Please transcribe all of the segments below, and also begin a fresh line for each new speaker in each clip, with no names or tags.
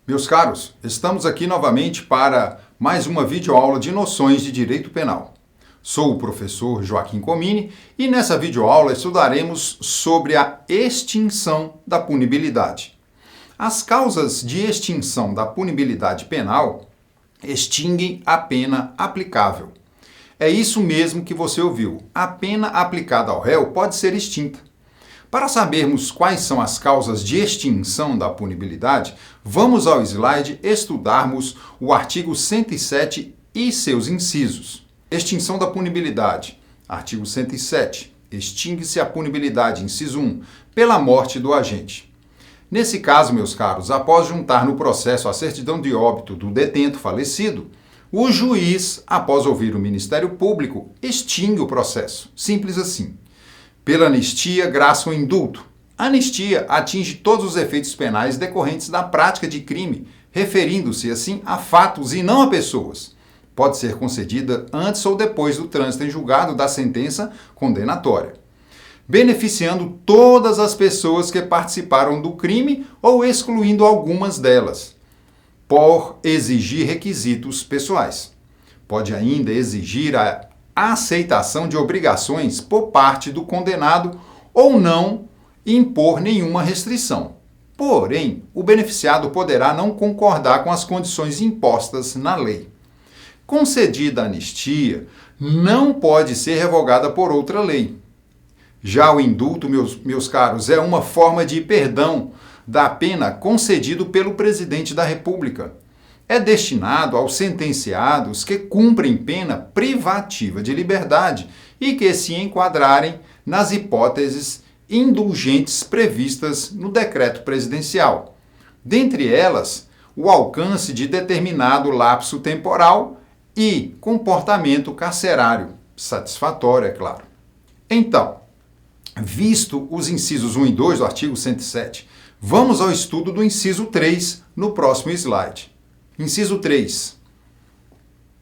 Meus caros, estamos aqui novamente para mais uma videoaula de noções de direito penal. Sou o professor Joaquim Comini e nessa videoaula estudaremos sobre a extinção da punibilidade. As causas de extinção da punibilidade penal extinguem a pena aplicável. É isso mesmo que você ouviu. A pena aplicada ao réu pode ser extinta. Para sabermos quais são as causas de extinção da punibilidade, vamos ao slide estudarmos o artigo 107 e seus incisos. Extinção da punibilidade. Artigo 107. Extingue-se a punibilidade, inciso 1, pela morte do agente. Nesse caso, meus caros, após juntar no processo a certidão de óbito do detento falecido, o juiz, após ouvir o Ministério Público, extingue o processo. Simples assim. Pela anistia, graça ou indulto. A anistia atinge todos os efeitos penais decorrentes da prática de crime, referindo-se, assim, a fatos e não a pessoas. Pode ser concedida antes ou depois do trânsito em julgado da sentença condenatória, beneficiando todas as pessoas que participaram do crime ou excluindo algumas delas, por exigir requisitos pessoais. Pode ainda exigir a aceitação de obrigações por parte do condenado ou não impor nenhuma restrição. Porém, o beneficiado poderá não concordar com as condições impostas na lei. Concedida a anistia, não pode ser revogada por outra lei. Já o indulto, meus caros, é uma forma de perdão da pena concedido pelo presidente da República. É destinado aos sentenciados que cumprem pena privativa de liberdade e que se enquadrarem nas hipóteses indulgentes previstas no decreto presidencial. Dentre elas, o alcance de determinado lapso temporal e comportamento carcerário, satisfatório, é claro. Então, visto os incisos 1 e 2 do artigo 107, vamos ao estudo do inciso 3 no próximo slide. Inciso 3.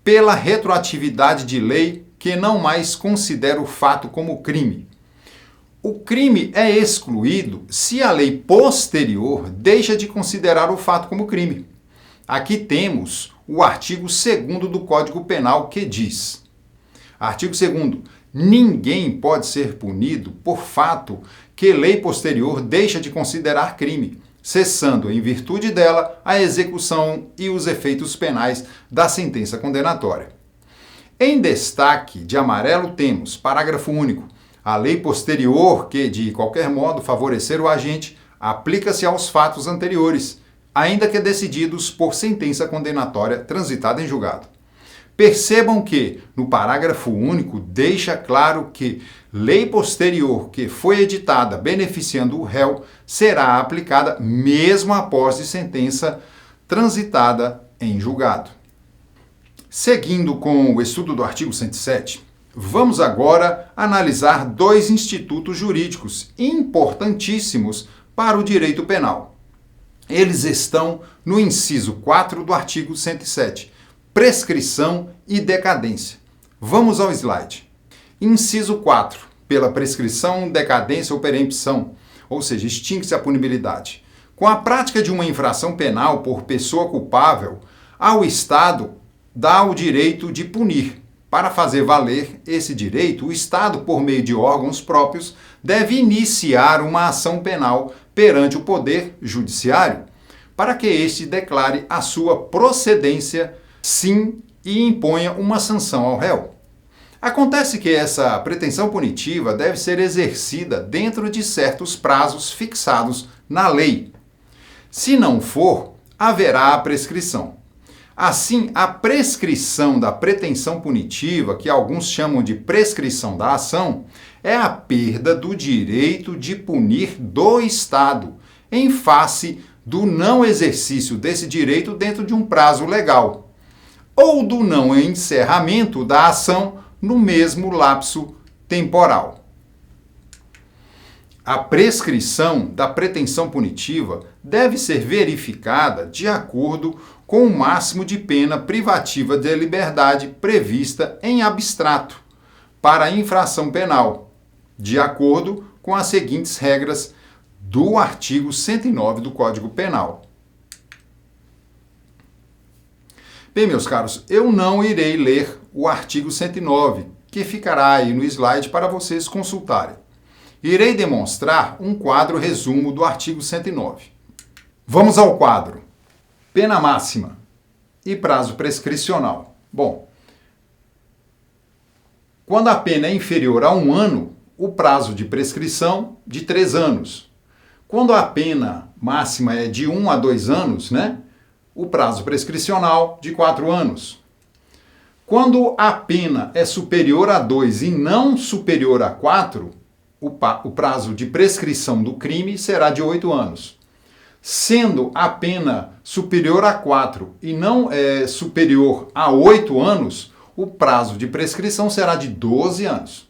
Pela retroatividade de lei que não mais considera o fato como crime. O crime é excluído se a lei posterior deixa de considerar o fato como crime. Aqui temos o artigo 2º do Código Penal que diz: artigo 2º. Ninguém pode ser punido por fato que lei posterior deixa de considerar crime, cessando, em virtude dela, a execução e os efeitos penais da sentença condenatória. Em destaque de amarelo temos, parágrafo único, a lei posterior que, de qualquer modo, favorecer o agente, aplica-se aos fatos anteriores, ainda que decididos por sentença condenatória transitada em julgado. Percebam que, no parágrafo único, deixa claro que lei posterior que foi editada beneficiando o réu será aplicada mesmo após de sentença transitada em julgado. Seguindo com o estudo do artigo 107, vamos agora analisar dois institutos jurídicos importantíssimos para o direito penal. Eles estão no inciso 4 do artigo 107. Prescrição e decadência. Vamos ao slide. Inciso 4. Pela prescrição, decadência ou perempção, ou seja, extingue-se a punibilidade. Com a prática de uma infração penal por pessoa culpável, ao Estado dá o direito de punir. Para fazer valer esse direito, o Estado, por meio de órgãos próprios, deve iniciar uma ação penal perante o Poder Judiciário, para que este declare a sua procedência sim e imponha uma sanção ao réu. Acontece que essa pretensão punitiva deve ser exercida dentro de certos prazos fixados na lei. Se não for, haverá a prescrição. Assim, a prescrição da pretensão punitiva, que alguns chamam de prescrição da ação, é a perda do direito de punir do Estado, em face do não exercício desse direito dentro de um prazo legal, ou do não encerramento da ação no mesmo lapso temporal. A prescrição da pretensão punitiva deve ser verificada de acordo com o máximo de pena privativa de liberdade prevista em abstrato para a infração penal, de acordo com as seguintes regras do artigo 109 do Código Penal. Bem, meus caros, eu não irei ler o artigo 109, que ficará aí no slide para vocês consultarem. Irei demonstrar um quadro resumo do artigo 109. Vamos ao quadro. Pena máxima e prazo prescricional. Bom, quando a pena é inferior a 1 ano, o prazo de prescrição de 3 anos. Quando a pena máxima é de 1 a 2 anos, o prazo prescricional de 4 anos. Quando a pena é superior a 2 e não superior a 4, o prazo de prescrição do crime será de 8 anos. Sendo a pena superior a 4 e não superior a 8 anos, o prazo de prescrição será de 12 anos.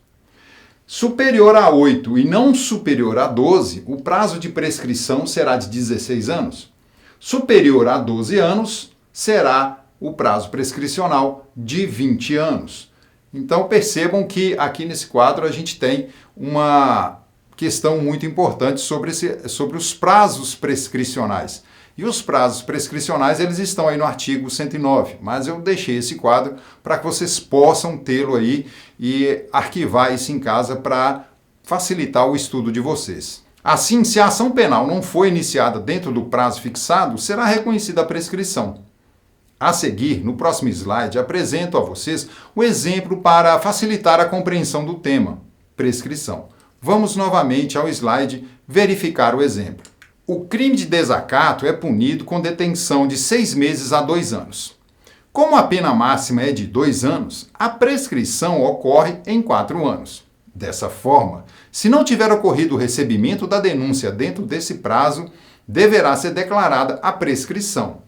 Superior a 8 e não superior a 12, o prazo de prescrição será de 16 anos. Superior a 12 anos, será o prazo prescricional de 20 anos. Então percebam que aqui nesse quadro a gente tem uma questão muito importante sobre os prazos prescricionais. E os prazos prescricionais, eles estão aí no artigo 109, mas eu deixei esse quadro para que vocês possam tê-lo aí e arquivar isso em casa para facilitar o estudo de vocês. Assim, se a ação penal não for iniciada dentro do prazo fixado, será reconhecida a prescrição. A seguir, no próximo slide, apresento a vocês o exemplo para facilitar a compreensão do tema, prescrição. Vamos novamente ao slide verificar o exemplo. O crime de desacato é punido com detenção de 6 meses a 2 anos. Como a pena máxima é de 2 anos, a prescrição ocorre em 4 anos. Dessa forma, se não tiver ocorrido o recebimento da denúncia dentro desse prazo, deverá ser declarada a prescrição.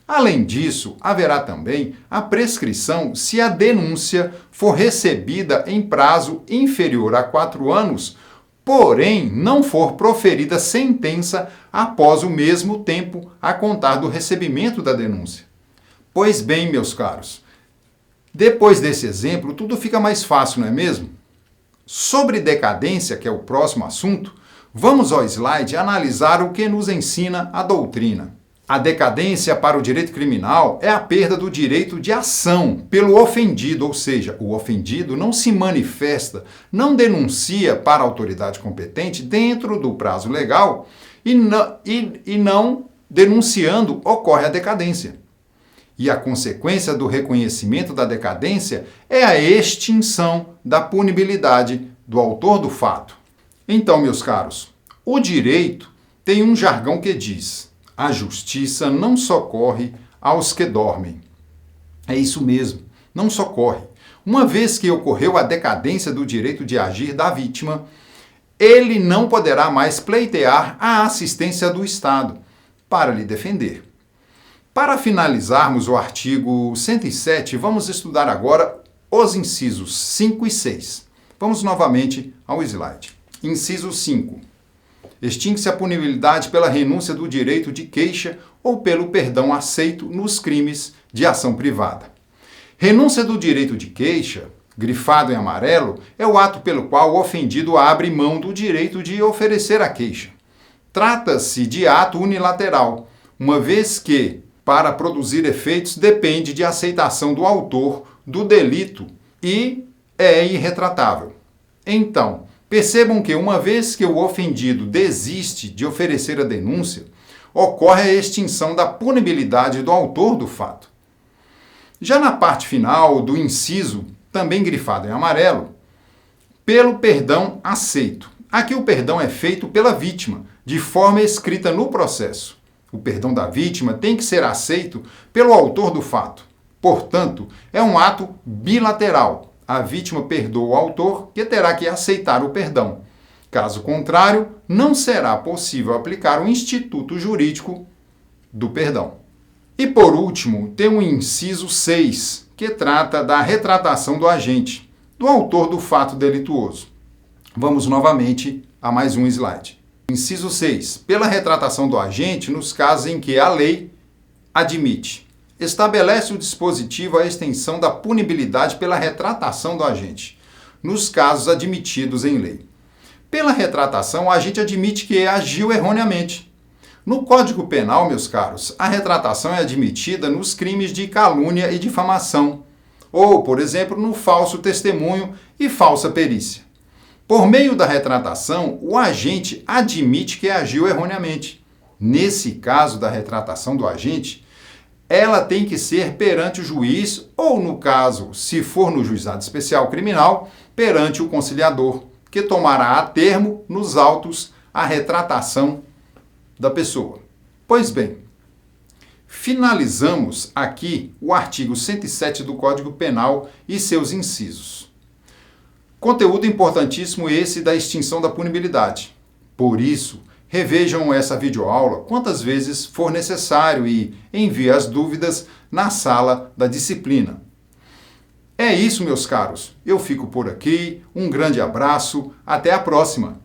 Além disso, haverá também a prescrição se a denúncia for recebida em prazo inferior a 4 anos, porém não for proferida sentença após o mesmo tempo a contar do recebimento da denúncia. Pois bem, meus caros, depois desse exemplo, tudo fica mais fácil, não é mesmo? Sobre decadência, que é o próximo assunto, vamos ao slide analisar o que nos ensina a doutrina. A decadência para o direito criminal é a perda do direito de ação pelo ofendido, ou seja, o ofendido não se manifesta, não denuncia para a autoridade competente dentro do prazo legal e não denunciando ocorre a decadência. E a consequência do reconhecimento da decadência é a extinção da punibilidade do autor do fato. Então, meus caros, o direito tem um jargão que diz: a justiça não socorre aos que dormem. É isso mesmo, não socorre. Uma vez que ocorreu a decadência do direito de agir da vítima, ele não poderá mais pleitear a assistência do Estado para lhe defender. Para finalizarmos o artigo 107, vamos estudar agora os incisos 5 e 6. Vamos novamente ao slide. Inciso 5. Extingue-se a punibilidade pela renúncia do direito de queixa ou pelo perdão aceito nos crimes de ação privada. Renúncia do direito de queixa, grifado em amarelo, é o ato pelo qual o ofendido abre mão do direito de oferecer a queixa. Trata-se de ato unilateral, uma vez que, para produzir efeitos, depende de aceitação do autor do delito e é irretratável. Então, percebam que, uma vez que o ofendido desiste de oferecer a denúncia, ocorre a extinção da punibilidade do autor do fato. Já na parte final do inciso, também grifado em amarelo, pelo perdão aceito. Aqui o perdão é feito pela vítima, de forma escrita no processo. O perdão da vítima tem que ser aceito pelo autor do fato. Portanto, é um ato bilateral. A vítima perdoa o autor, que terá que aceitar o perdão. Caso contrário, não será possível aplicar o instituto jurídico do perdão. E por último, tem o inciso 6, que trata da retratação do agente, do autor do fato delituoso. Vamos novamente a mais um slide. Inciso 6. Pela retratação do agente nos casos em que a lei admite. Estabelece o dispositivo a extensão da punibilidade pela retratação do agente, nos casos admitidos em lei. Pela retratação, o agente admite que agiu erroneamente. No Código Penal, meus caros, a retratação é admitida nos crimes de calúnia e difamação, ou, por exemplo, no falso testemunho e falsa perícia. Por meio da retratação, o agente admite que agiu erroneamente. Nesse caso da retratação do agente, ela tem que ser perante o juiz ou, no caso, se for no juizado especial criminal, perante o conciliador, que tomará a termo nos autos a retratação da pessoa. Pois bem, finalizamos aqui o artigo 107 do Código Penal e seus incisos. Conteúdo importantíssimo esse da extinção da punibilidade. Por isso, revejam essa videoaula quantas vezes for necessário e envie as dúvidas na sala da disciplina. É isso, meus caros. Eu fico por aqui. Um grande abraço. Até a próxima.